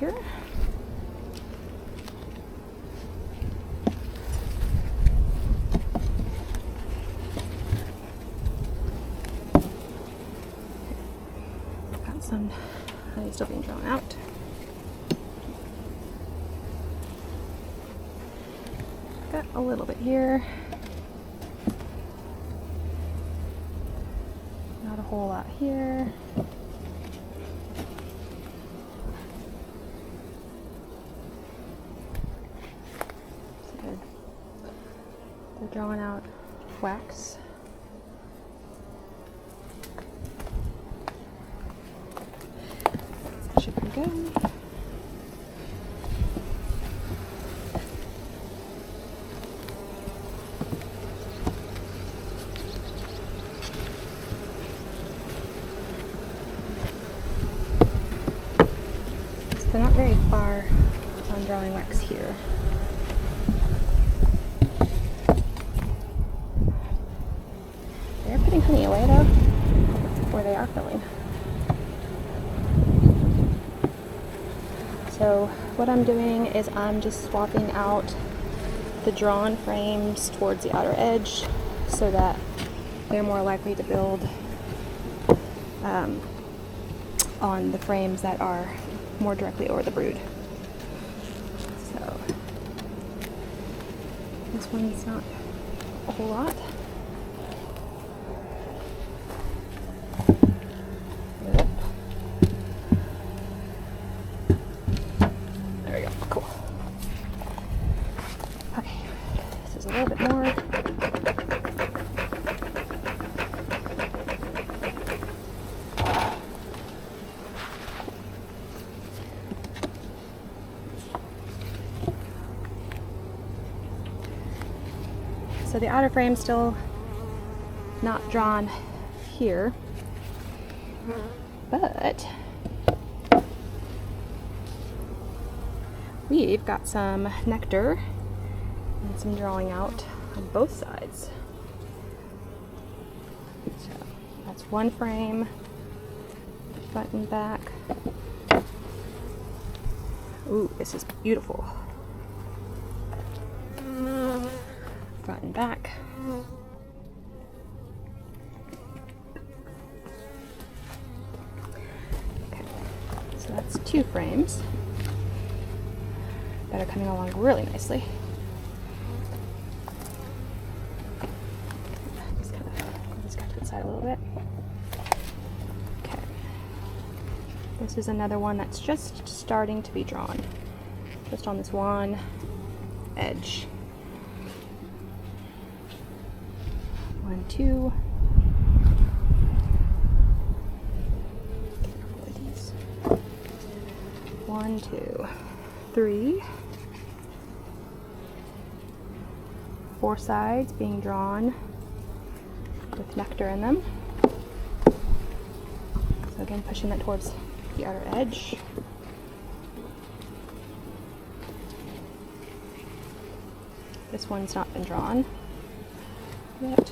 here. Got some honey still being drawn out. Got a little bit here. Not a whole lot here. So they're drawing out wax. That should be good. They're not very far on drawing wax here. They're putting honey away though, or they are filling. So what I'm doing is I'm just swapping out the drawn frames towards the outer edge so that they're more likely to build on the frames that are more directly over the brood. So this one's not a whole lot. There we go. Cool. Okay, this is a little bit more. So the outer frame's still not drawn here, but we've got some nectar and some drawing out on both sides. So that's one frame, front and back. Ooh, this is beautiful. Front and back. Okay, so that's two frames that are coming along really nicely. Just got to the side a little bit. Okay, this is another one that's just starting to be drawn, just on this one edge. 1, 2. These. 1, 2, 3. 4 sides being drawn with nectar in them. So again, pushing that towards the outer edge. This one's not been drawn yet.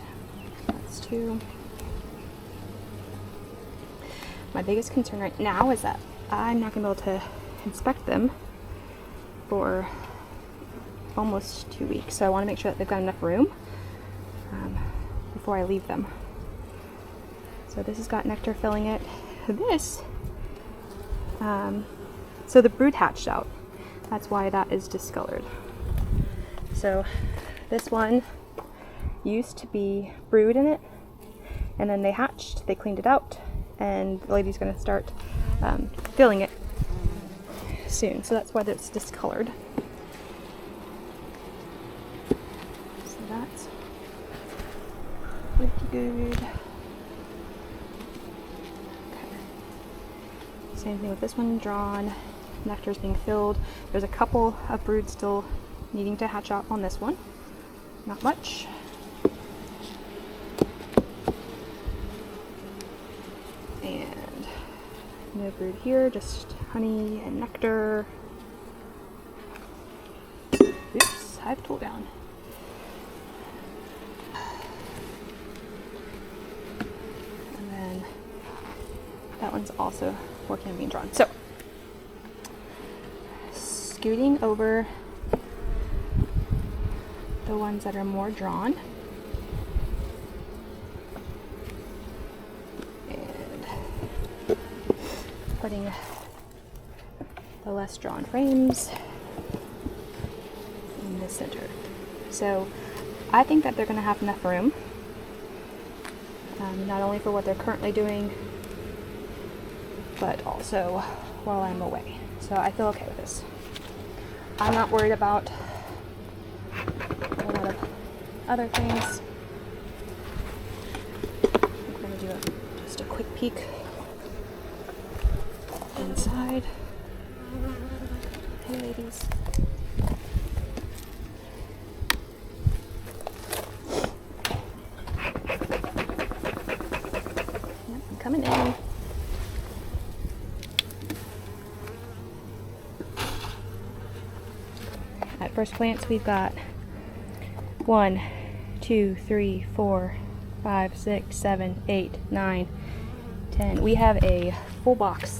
That's 2. My biggest concern right now is that I'm not going to be able to inspect them for almost 2 weeks. So I want to make sure that they've got enough room before I leave them. So this has got nectar filling it. This, so the brood hatched out. That's why that is discolored. So this one used to be brood in it, and then they hatched, they cleaned it out, and the lady's going to start filling it soon. So that's why it's discolored. So that's pretty good. Okay. Same thing with this one, drawn. Nectar's being filled. There's a couple of brood still needing to hatch out on this one. Not much. And no brood here, just honey and nectar. Oops, Hive tool down. And then that one's also working on being drawn. So scooting over the ones that are more drawn. And putting the less drawn frames in the center. So I think that they're going to have enough room, not only for what they're currently doing, but also while I'm away. So I feel okay with this. I'm not worried about a lot of other things. I'm going to do just a quick peek inside. Hey ladies. Yep, I'm coming in. At first glance, we've got 1, 2, 3, 4, 5, 6, 7, 8, 9, 10. We have a full box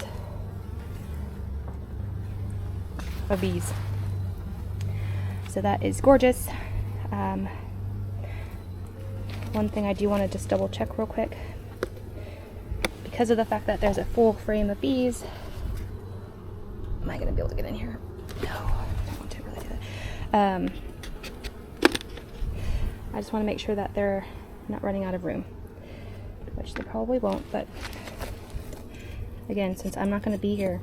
of bees. So that is gorgeous. One thing I do want to just double check real quick. Because of the fact that there's a full frame of bees, am I going to be able to get in here? No, I don't want to really do that. I just want to make sure that they're not running out of room, which they probably won't, but again, since I'm not going to be here,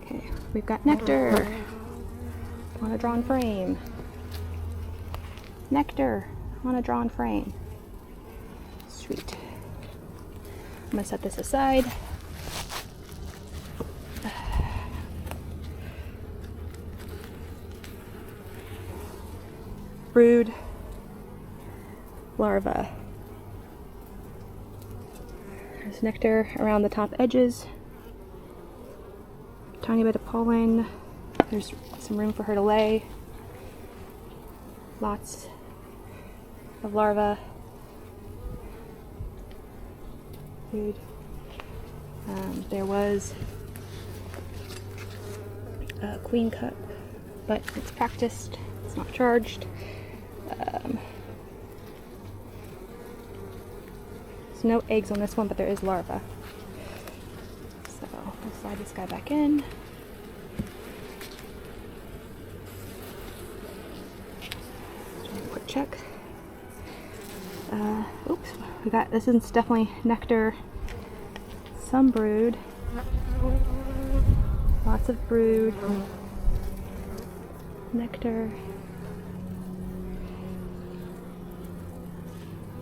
okay, we've got nectar on a drawn frame. Nectar on a drawn frame. Sweet. I'm going to set this aside. Brood, larva. There's nectar around the top edges. Tiny bit of pollen. There's some room for her to lay. Lots of larvae. Food. There was a queen cup, but it's practiced. It's not charged. There's no eggs on this one, but there is larva. So we'll slide this guy back in. Quick check. Oops, we got, this is definitely nectar. Some brood. Lots of brood. Nectar.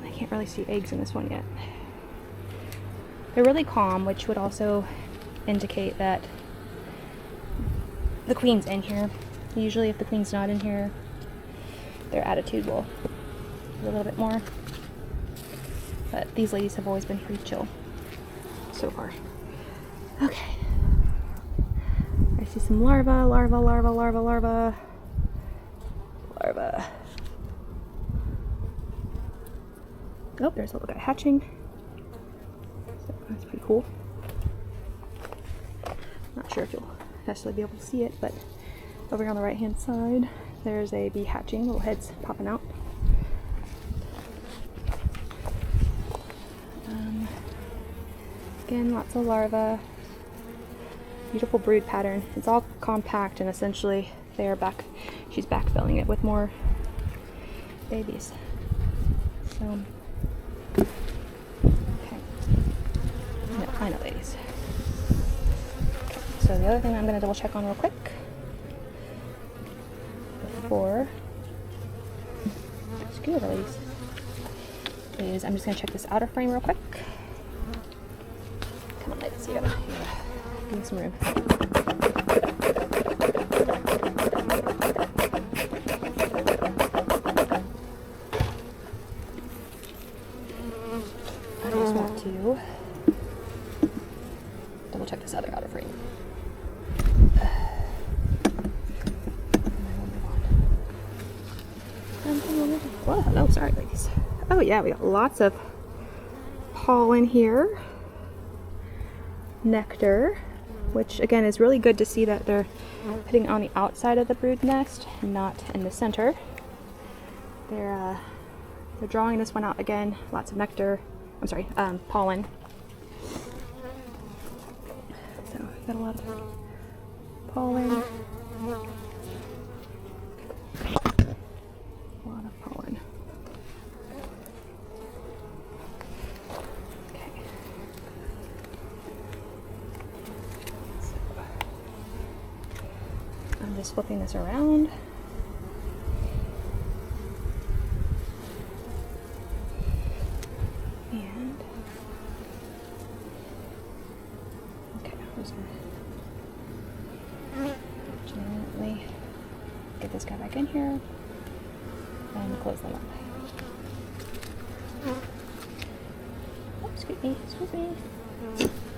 I can't really see eggs in this one yet. They're really calm, which would also indicate that the queen's in here. Usually if the queen's not in here, their attitude will be a little bit more. But these ladies have always been pretty chill so far. Okay. I see some larvae. Oh, there's a little guy hatching. So that's pretty cool. Not sure if you'll necessarily be able to see it, but over here on the right hand side, there's a bee hatching, little heads popping out. Again, lots of larvae. Beautiful brood pattern. It's all compact, and essentially they are back. She's backfilling it with more babies. So, okay. No, I know, ladies. Okay. So the other thing I'm going to double check on real quick before screw it, ladies, is I'm just going to check this outer frame real quick. Come on, ladies, you gotta give me some room. I just want to double check this other outer frame. Whoa. Oh, sorry, ladies. Oh yeah, we got lots of pollen here. Nectar, which again is really good to see that they're putting on the outside of the brood nest, not in the center. They're drawing this one out again. Lots of nectar. I'm sorry, pollen. So we got a lot of pollen. A lot of pollen. Okay. So I'm just flipping this around. And okay, I'm just gonna gently get this guy back in here and close them up. Oh, excuse me, excuse me.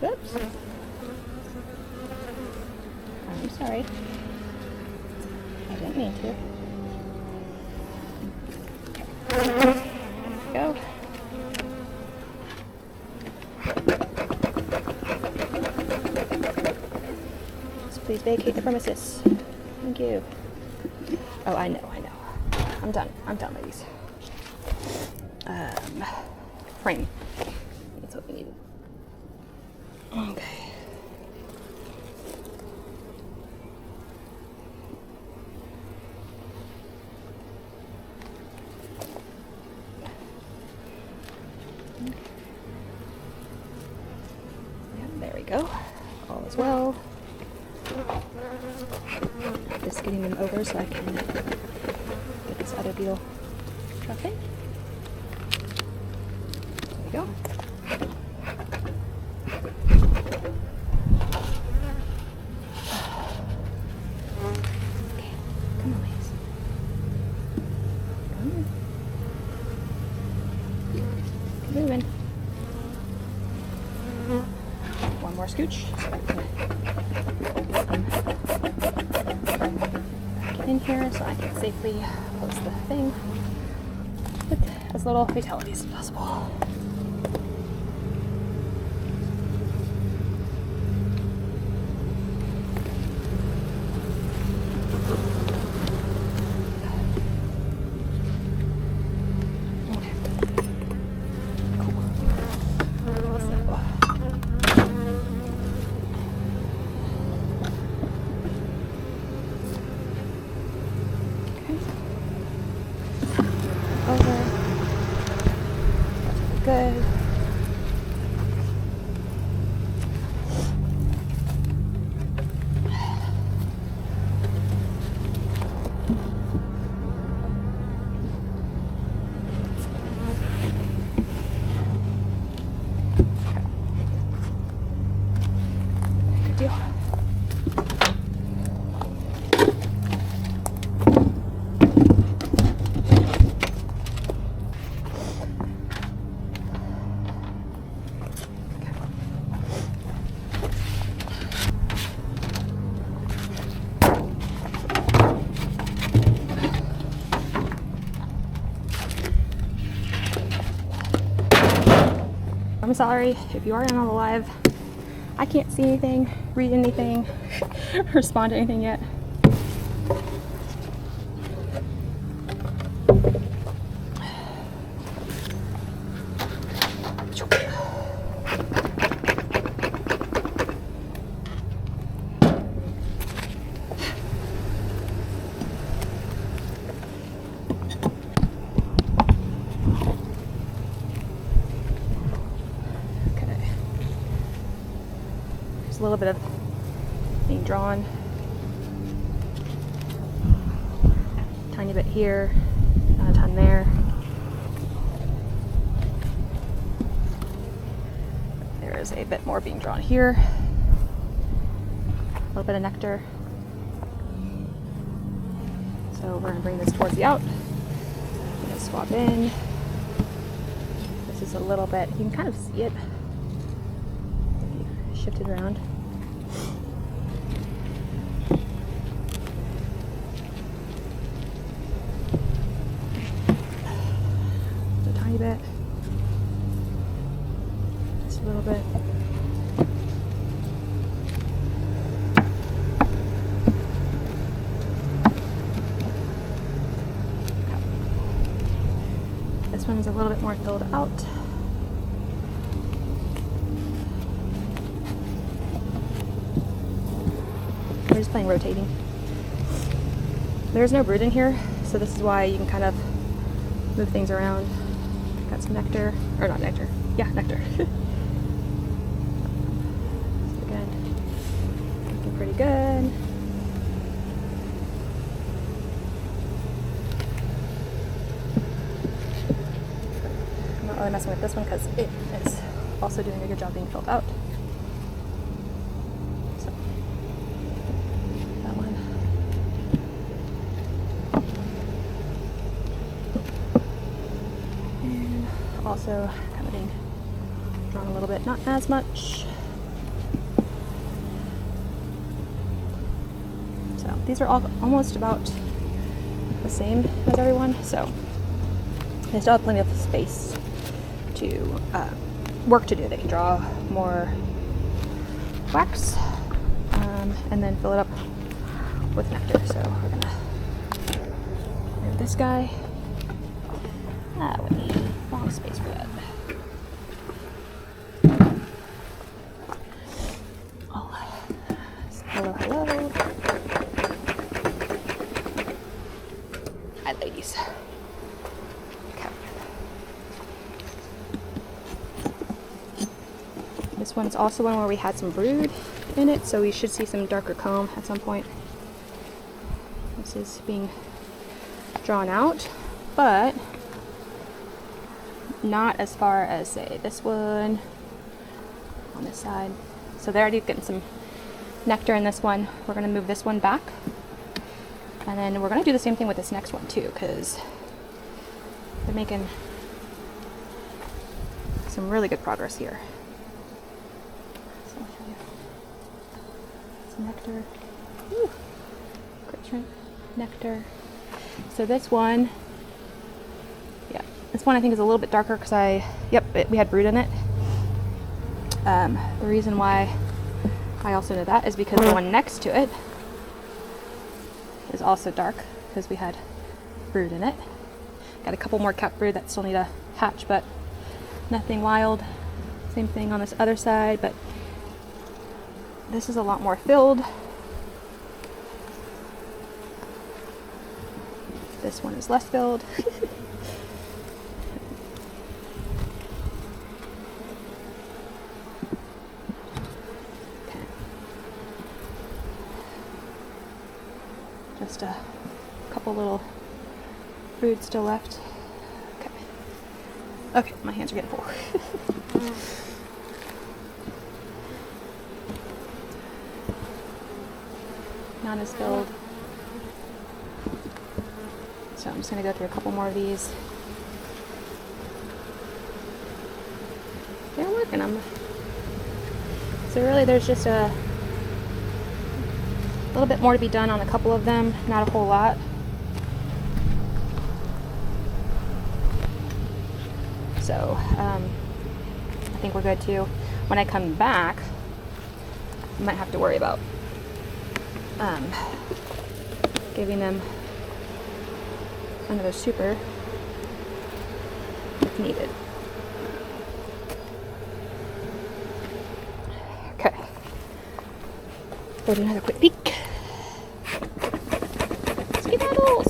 Oops. I'm sorry. I didn't mean to. Okay. There we go. Please vacate the premises. Thank you. Oh, I know. I'm done, ladies. Frame. That's what we needed. Okay. Yep, there we go. All is well. Just getting them over so I can get this other beetle trucking. There we go. Okay, come on, ladies. Come on. Keep moving. One more scooch. In here so I can safely close the thing with as little fatalities as possible. Good. Good deal. I'm sorry if you are on the live. I can't see anything, read anything, respond to anything yet. A little bit of being drawn, tiny bit here, not a ton there. There is a bit more being drawn here, a little bit of nectar. So we're going to bring this towards the out. I'm going to swap in. This is a little bit, you can kind of see it. Shift it around. one's a little bit more filled out. We're just playing rotating. There's no brood in here, so this is why you can kind of move things around. Got some nectar, or not nectar, yeah, nectar. So again, looking pretty good. I'm not really messing with this one because it is also doing a good job being filled out. So, that one. And also kind of being drawn a little bit, not as much. So these are all almost about the same as everyone, so they still have plenty of space to work to do. They can draw more wax and then fill it up with nectar. So we're gonna move this guy. Wait, wrong space for that. Oh, hello, hello. Hi, ladies. Okay. This one's also one where we had some brood in it, so we should see some darker comb at some point. This is being drawn out, but not as far as, say, this one on this side. So they're already getting some nectar in this one. We're going to move this one back, and then we're going to do the same thing with this next one too, because they're making some really good progress here. So I'll show you some nectar. Ooh, great shrimp nectar. So this one, yeah, this one I think is a little bit darker because we had brood in it. The reason why I also know that is because the one next to it is also dark because we had brood in it. Got a couple more capped brood that still need to hatch, but nothing wild. Same thing on this other side, but this is a lot more filled. This one is less filled. Just a couple little brood still left. Okay. Okay, my hands are getting full. Not as filled. So I'm just going to go through a couple more of these. They're working them. So really there's just a little bit more to be done on a couple of them, not a whole lot. So I think we're good too. When I come back, I might have to worry about giving them another super if needed. Okay. Go do another quick peek. Skedaddles!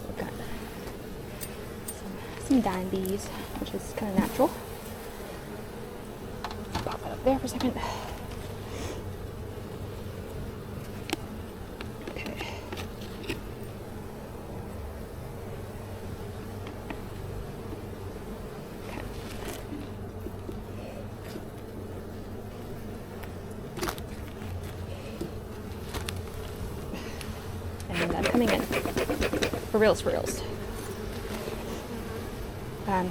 We've got some dime bees, which is kind of natural. Pop it up there for a second. Okay. Okay. And I'm coming in. For reals, for reals.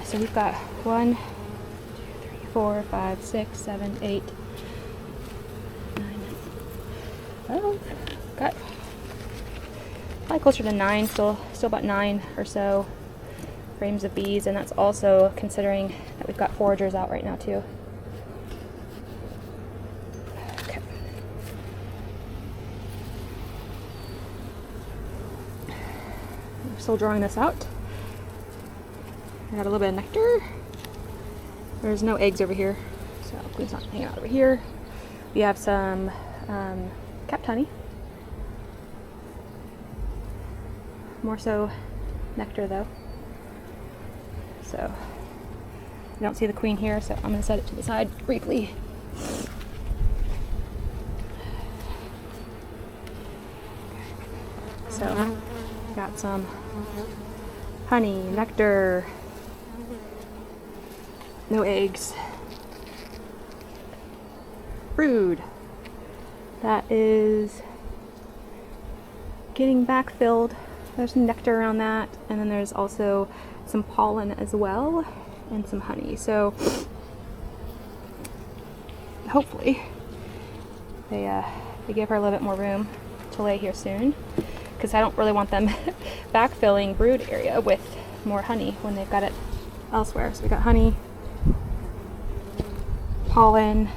So we've got 1, 2, 3, 4, 5, 6, 7, 8, 9. Oh, got probably closer to 9. Still about 9 or so frames of bees, and that's also considering that we've got foragers out right now too. still drawing this out. I got a little bit of nectar. There's no eggs over here, so queen's not hanging out over here. We have some capped honey. More so nectar though. So I don't see the queen here, so I'm going to set it to the side briefly. So got some honey, nectar, no eggs, brood. That is getting backfilled. There's some nectar around that, and then there's also some pollen as well, and some honey. So hopefully they give her a little bit more room to lay here soon, because I don't really want them backfilling brood area with more honey when they've got it elsewhere. So we got honey, pollen,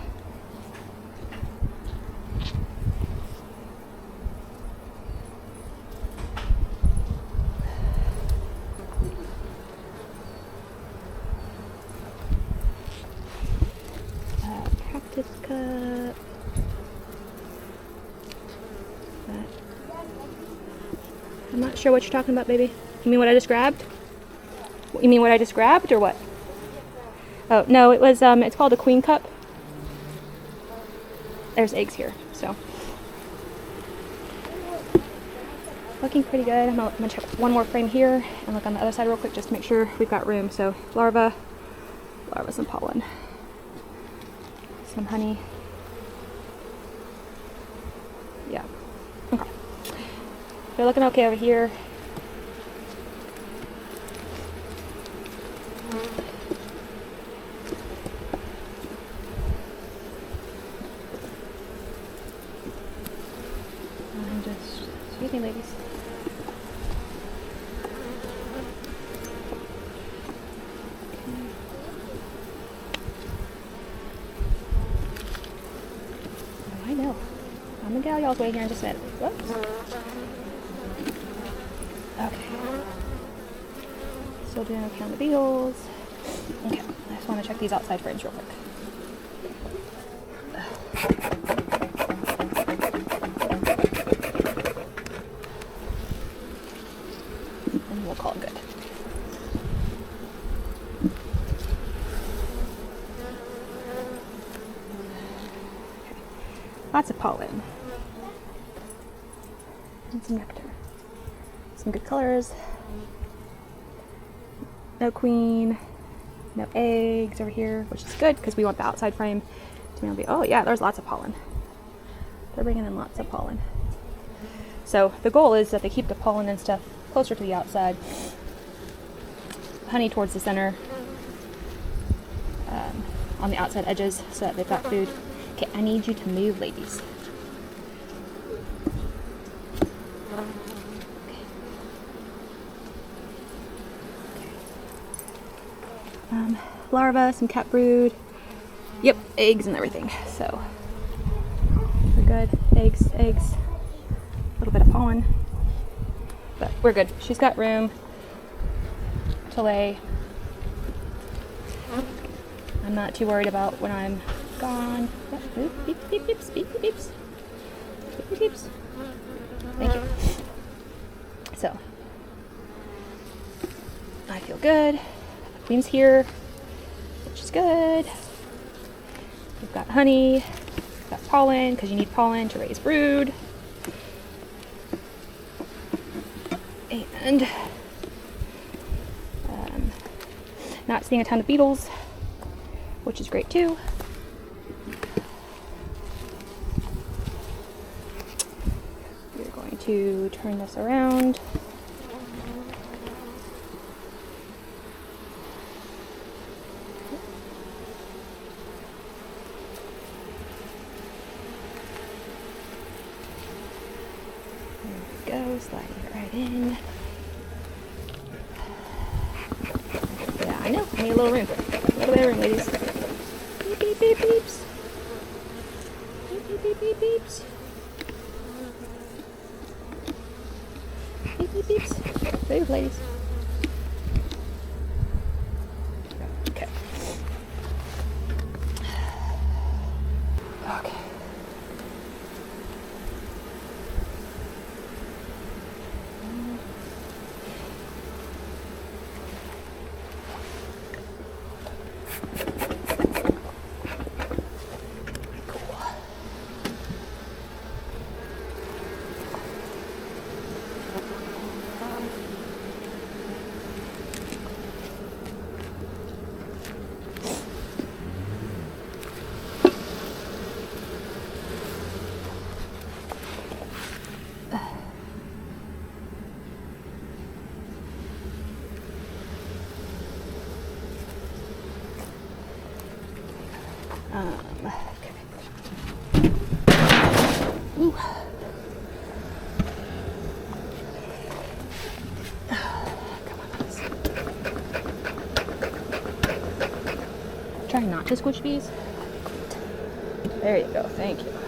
cactus cup. I'm not sure what you're talking about, baby. You mean what I just grabbed? You mean what I just grabbed, or what? Oh, no, it was, it's called a queen cup. There's eggs here, so. Looking pretty good. I'm gonna check one more frame here and look on the other side real quick just to make sure we've got room. So, larva, some pollen, some honey. Yeah, okay. They're looking okay over here. And just, excuse me, ladies. Oh, I know. I'm gonna get y'all's way here in just a minute. Whoops. Okay. Still doing okay on the beetles. Okay, I just want to check these outside frames real quick. And we'll call it good. Okay. Lots of pollen. And some nectar. Some good colors. No queen, no eggs over here, which is good because we want the outside frame to be able to be, oh yeah, there's lots of pollen. They're bringing in lots of pollen. So the goal is that they keep the pollen and stuff closer to the outside, honey towards the center, on the outside edges so that they've got food. Okay, I need you to move, ladies. Larva, some cat brood. Yep, eggs and everything. So we're good. Eggs, a little bit of pollen, but we're good. She's got room to lay. I'm not too worried about when I'm gone. Yep. Beep, beep, beeps, beep, beeps, beep, beeps. Thank you. So I feel good. The queen's here, which is good. We've got honey, we've got pollen, because you need pollen to raise brood. And not seeing a ton of beetles, which is great too. We're going to turn this around. There we go, sliding it right in. Yeah, I know, I need a little room. A little bit of room, ladies. Beep, beep, beep, beeps. Beep, beep, beep, beep, beeps. Beep, beep, beeps. Move, ladies. Okay. Okay. Okay. Ooh. Come on, guys. Try not to squish bees. There you go. Thank you.